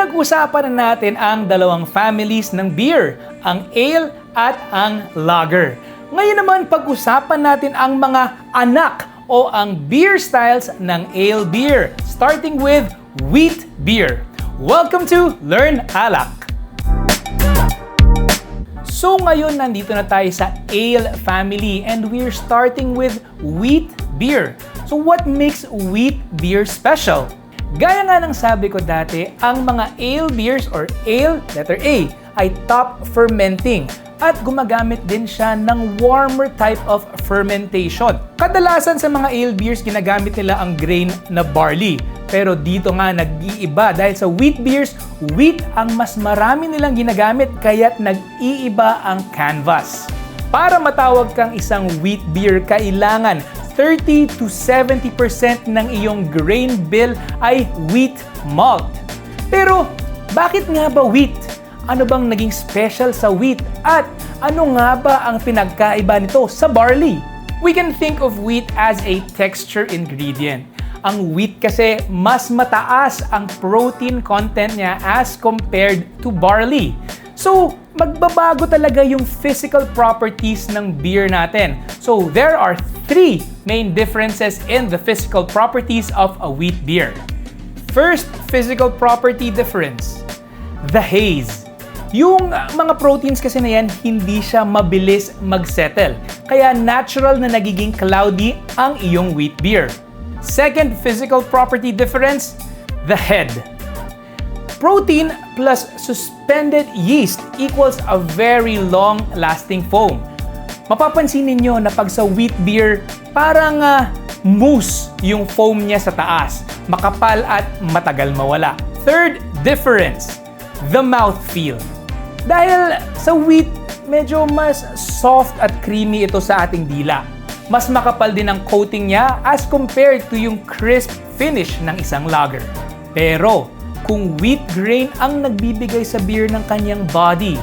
Pinag-usapan na natin ang dalawang families ng beer, ang ale at ang lager. Ngayon naman pag-usapan natin ang mga anak o ang beer styles ng ale beer, starting with wheat beer. Welcome to Learn Alak! So ngayon nandito na tayo sa ale family and we're starting with wheat beer. So what makes wheat beer special? Gaya nga ng sabi ko dati, ang mga ale beers or ale, letter A, ay top fermenting at gumagamit din siya ng warmer type of fermentation. Kadalasan sa mga ale beers, ginagamit nila ang grain na barley. Pero dito nga nag-iiba dahil sa wheat beers, wheat ang mas marami nilang ginagamit kaya't nag-iiba ang canvas. Para matawag kang isang wheat beer, kailangan 30 to 70% ng iyong grain bill ay wheat malt. Pero bakit nga ba wheat? Ano bang naging special sa wheat? At ano nga ba ang pinagkaiba nito sa barley? We can think of wheat as a texture ingredient. Ang wheat kasi mas mataas ang protein content niya as compared to barley. So, magbabago talaga yung physical properties ng beer natin. So, there are three main differences in the physical properties of a wheat beer. First physical property difference, the haze. Yung mga proteins kasi na yan, hindi siya mabilis mag-settle. Kaya natural na nagiging cloudy ang iyong wheat beer. Second physical property difference, the head. Protein plus suspended yeast equals a very long-lasting foam. Mapapansin ninyo na pag sa wheat beer, parang mousse yung foam niya sa taas. Makapal at matagal mawala. Third difference, the mouthfeel. Dahil sa wheat, medyo mas soft at creamy ito sa ating dila. Mas makapal din ang coating niya as compared to yung crisp finish ng isang lager. Pero kung wheat grain ang nagbibigay sa beer ng kanyang body,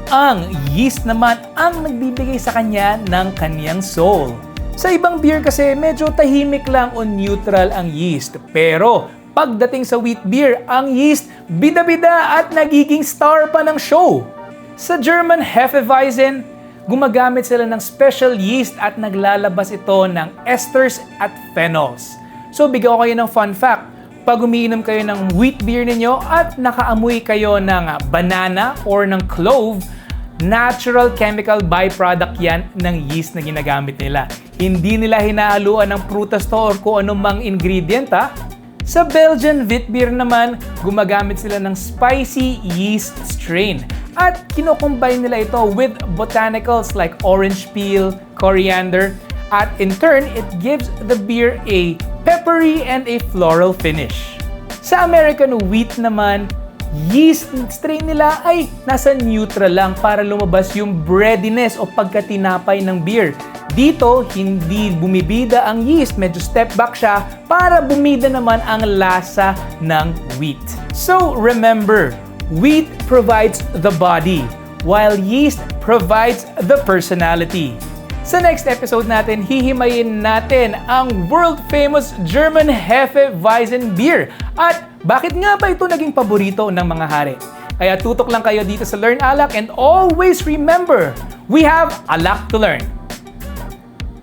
ang yeast naman ang nagbibigay sa kanya ng kanyang soul. Sa ibang beer kasi medyo tahimik lang o neutral ang yeast. Pero pagdating sa wheat beer, ang yeast bida-bida at nagiging star pa ng show. Sa German Hefeweizen, gumagamit sila ng special yeast at naglalabas ito ng esters at phenols. So bigyan ko kayo ng fun fact. Pag umiinom kayo ng wheat beer ninyo at nakaamoy kayo ng banana or ng clove, natural chemical byproduct yan ng yeast na ginagamit nila. Hindi nila hinahaluan ng prutas to or kung anong mang ingredient ha. Sa Belgian wheat beer naman, gumagamit sila ng spicy yeast strain. At kinocombine nila ito with botanicals like orange peel, coriander, at in turn, it gives the beer a peppery and a floral finish. Sa American wheat naman, yeast strain nila ay nasa neutral lang para lumabas yung breadiness o pagkatinapay ng beer. Dito, hindi bumibida ang yeast, medyo step back siya para bumida naman ang lasa ng wheat. So remember, wheat provides the body, while yeast provides the personality. Sa next episode natin, hihimayin natin ang world-famous German Hefeweizen beer at bakit nga ba ito naging paborito ng mga hari. Kaya tutok lang kayo dito sa Learn Alak and always remember, we have a lot to learn.